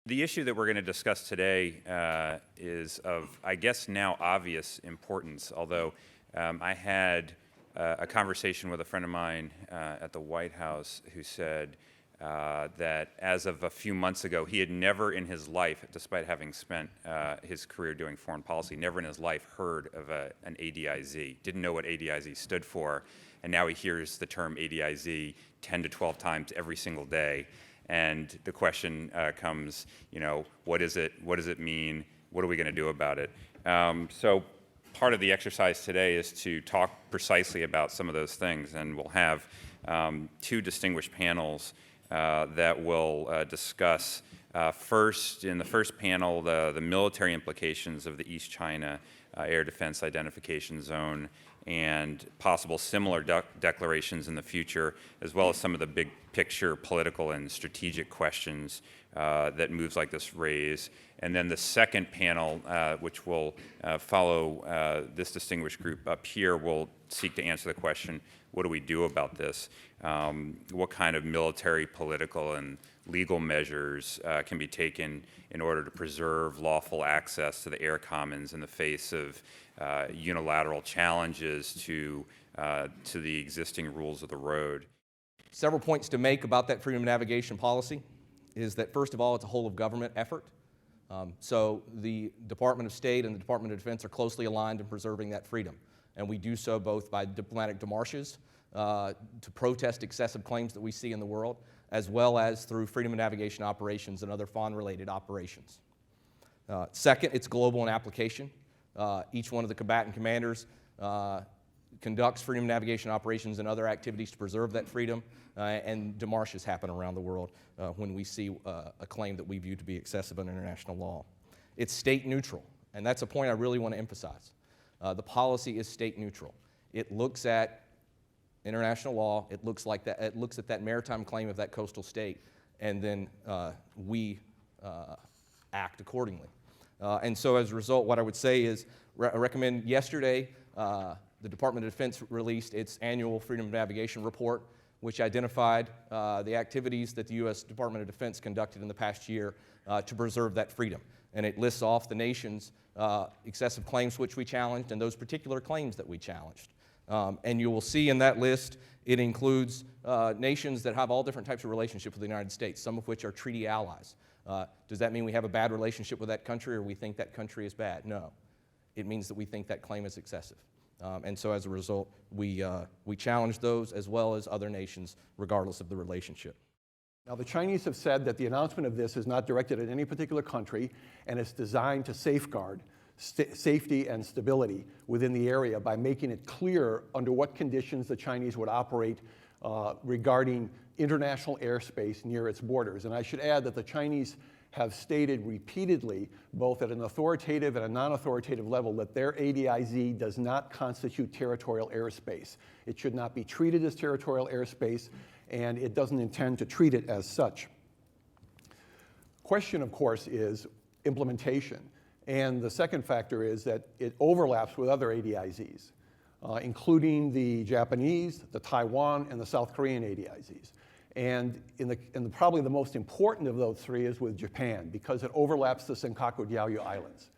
The issue that we're going to discuss today is of, I guess, now obvious importance, although I had a conversation with a friend of mine at the White House who said that as of a few months ago, he had never in his life, despite having spent his career doing foreign policy, never in his life heard of an ADIZ, didn't know what ADIZ stood for, and now he hears the term ADIZ 10 to 12 times every single day. And the question comes, what is it? What does it mean? What are we going to do about it? So part of the exercise today is to talk precisely about some of those things, and we'll have two distinguished panels that will discuss first, in the first panel, the military implications of the East China Air Defense Identification Zone and possible similar declarations in the future, as well as some of the big picture political and strategic questions that moves like this raise. And then the second panel, which will follow this distinguished group up here, will seek to answer the question, what do we do about this? What kind of military, political, and legal measures can be taken in order to preserve lawful access to the air commons in the face of unilateral challenges to the existing rules of the road? Several points to make about that freedom of navigation policy is that, first of all, it's a whole of government effort. So the Department of State and the Department of Defense are closely aligned in preserving that freedom. And we do so both by diplomatic demarches to protest excessive claims that we see in the world, as well as through freedom of navigation operations and other FON-related operations. Second, it's global in application. Each one of the combatant commanders conducts freedom of navigation operations and other activities to preserve that freedom, and demarches happen around the world when we see a claim that we view to be excessive under international law. It's state neutral, and that's a point I really want to emphasize. The policy is state neutral. It looks at international law, it looks at that maritime claim of that coastal state, and then we act accordingly. And so as a result, what I would say is, I recommend yesterday, the Department of Defense released its annual Freedom of Navigation report, which identified the activities that the U.S. Department of Defense conducted in the past year to preserve that freedom. And it lists off the nation's excessive claims which we challenged and those particular claims that we challenged. And you will see in that list, it includes nations that have all different types of relationships with the United States, some of which are treaty allies. Does that mean we have a bad relationship with that country or we think that country is bad? No. It means that we think that claim is excessive. And so as a result, we challenge those as well as other nations, regardless of the relationship. Now, the Chinese have said that the announcement of this is not directed at any particular country, and it's designed to safeguard safety and stability within the area by making it clear under what conditions the Chinese would operate regarding international airspace near its borders. And I should add that the Chinese have stated repeatedly, both at an authoritative and a non-authoritative level, that their ADIZ does not constitute territorial airspace. It should not be treated as territorial airspace, and it doesn't intend to treat it as such. Question, of course, is implementation. And the second factor is that it overlaps with other ADIZs, including the Japanese, the Taiwan, and the South Korean ADIZs. And probably the most important of those three is with Japan, because it overlaps the Senkaku Diaoyu Islands.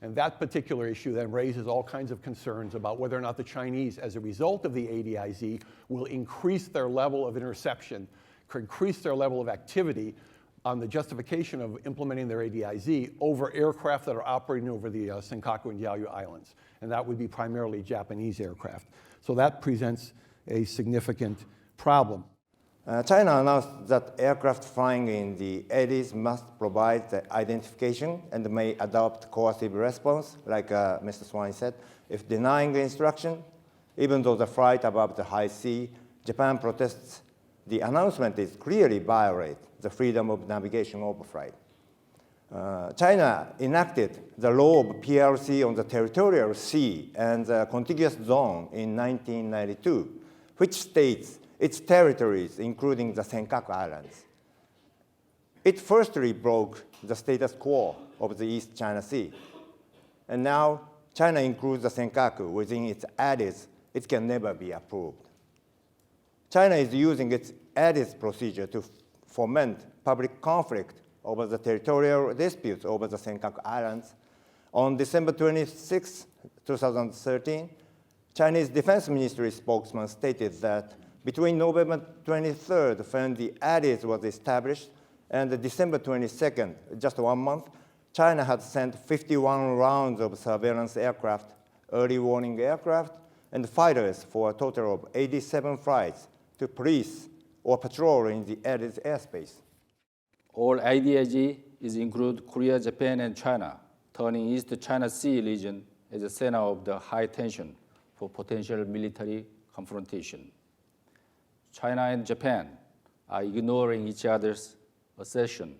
And that particular issue then raises all kinds of concerns about whether or not the Chinese, as a result of the ADIZ, will increase their level of interception, increase their level of activity on the justification of implementing their ADIZ over aircraft that are operating over the Senkaku and Diaoyu Islands. And that would be primarily Japanese aircraft. So that presents a significant problem. China announced that aircraft flying in the ADIZ must provide the identification and may adopt coercive response, like Mr. Swan said. If denying the instruction, even though the flight above the high sea, Japan protests the announcement is clearly violate the freedom of navigation overflight. China enacted the law of PRC on the territorial sea and the contiguous zone in 1992, which states its territories, including the Senkaku Islands. It firstly broke the status quo of the East China Sea. And now China includes the Senkaku within its ADIZ. It can never be approved. China is using its ADIZ procedure to foment public conflict over the territorial disputes over the Senkaku Islands. On December 26, 2013, Chinese Defense Ministry spokesman stated that between November 23rd, when the ADIZ was established, and December 22nd, just 1 month, China had sent 51 rounds of surveillance aircraft, early warning aircraft, and fighters for a total of 87 flights to police or patrol in the ADIZ airspace. All IDIG is include Korea, Japan, and China, turning East China Sea region as a center of the high tension for potential military confrontation. China and Japan are ignoring each other's assertion,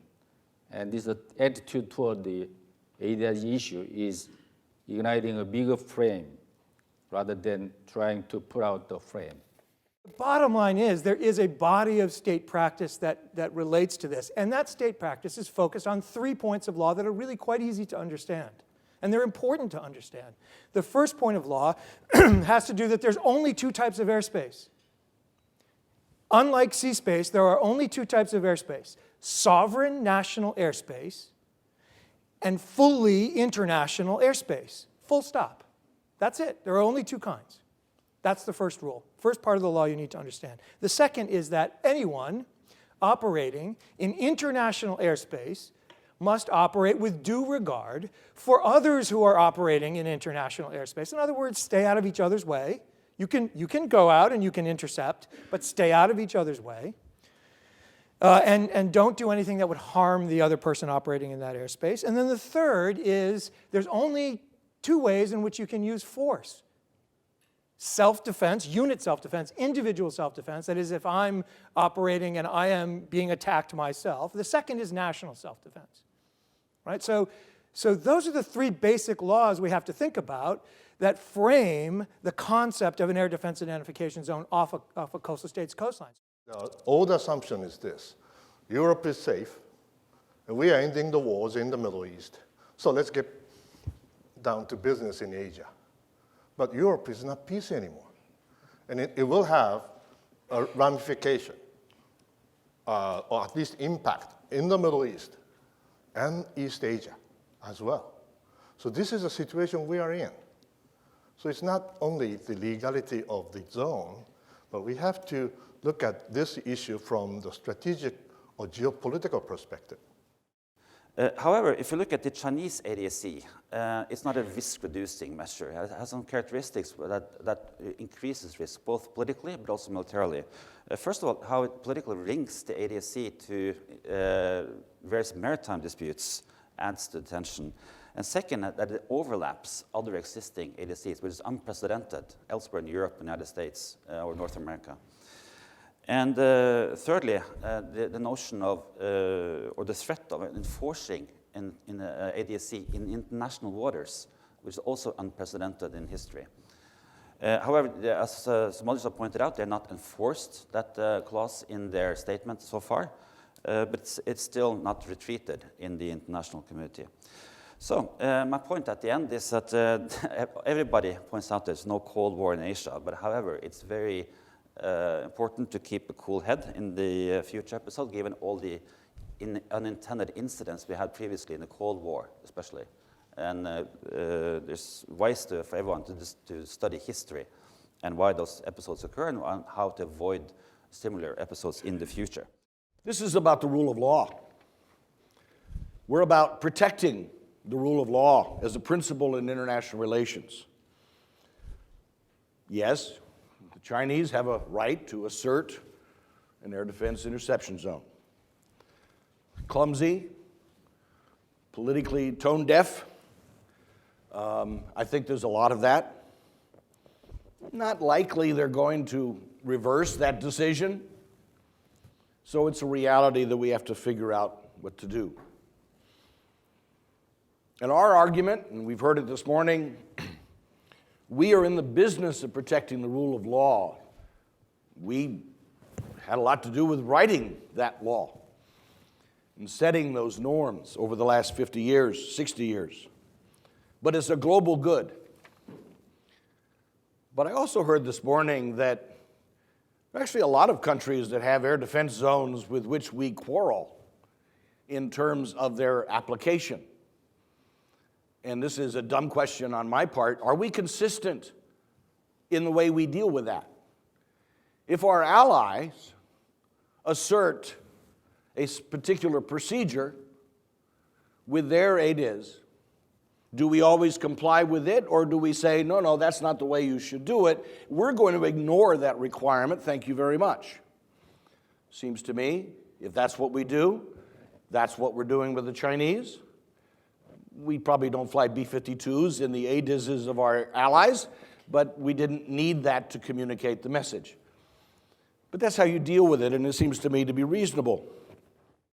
and this attitude toward the ADIG issue is igniting a bigger flame rather than trying to put out the flame. The bottom line is there is a body of state practice that relates to this, and that state practice is focused on 3 points of law that are really quite easy to understand, and they're important to understand. The first point of law has to do that there's only 2 types of airspace. Unlike sea space, there are only 2 types of airspace: sovereign national airspace and fully international airspace. Full stop. That's it. There are only 2 kinds. That's the first rule. First part of the law you need to understand. The second is that anyone operating in international airspace must operate with due regard for others who are operating in international airspace. In other words, stay out of each other's way. You can go out and you can intercept, but stay out of each other's way. And don't do anything that would harm the other person operating in that airspace. And then the third is there's only 2 ways in which you can use force. Self-defense, unit self-defense, individual self-defense, that is if I'm operating and I am being attacked myself. The second is national self-defense, right? So those are the 3 basic laws we have to think about that frame the concept of an air defense identification zone off a coastal state's coastlines. The old assumption is this: Europe is safe, and we are ending the wars in the Middle East. So let's get down to business in Asia. But Europe is not peace anymore. And it will have a ramification, or at least impact, in the Middle East and East Asia as well. So this is a situation we are in. So it's not only the legality of the zone, but we have to look at this issue from the strategic or geopolitical perspective. However, if you look at the Chinese ADSC, it's not a risk-reducing measure. It has some characteristics that increases risk, both politically but also militarily. First of all, how it politically links the ADSC to various maritime disputes adds to the tension. And second, that it overlaps other existing ADSCs, which is unprecedented elsewhere in Europe, United States, or North America. And thirdly, the notion of, or the threat of enforcing in ADSC in international waters, which is also unprecedented in history. However, as some others have pointed out, they're not enforced that clause in their statement so far, but it's still not retreated in the international community. So my point at the end is that everybody points out there's no Cold War in Asia, but however, it's very important to keep a cool head in the future episode, given all the unintended incidents we had previously in the Cold War, especially. And there's ways for everyone to study history and why those episodes occur and how to avoid similar episodes in the future. This is about the rule of law. We're about protecting the rule of law as a principle in international relations. Yes, the Chinese have a right to assert an air defense interception zone. Clumsy, politically tone deaf. I think there's a lot of that. Not likely they're going to reverse that decision. So it's a reality that we have to figure out what to do. And our argument, and we've heard it this morning, we are in the business of protecting the rule of law. We had a lot to do with writing that law and setting those norms over the last 50 years, 60 years. But it's a global good. But I also heard this morning that there are actually a lot of countries that have air defense zones with which we quarrel. in terms of their application. And this is a dumb question on my part. Are we consistent in the way we deal with that? If our allies assert a particular procedure with their ADIZ, do we always comply with it, or do we say, no, no, that's not the way you should do it? We're going to ignore that requirement, thank you very much. Seems to me, if that's what we do, that's what we're doing with the Chinese. We probably don't fly B-52s in the ADIZs of our allies, but we didn't need that to communicate the message. But that's how you deal with it, and it seems to me to be reasonable.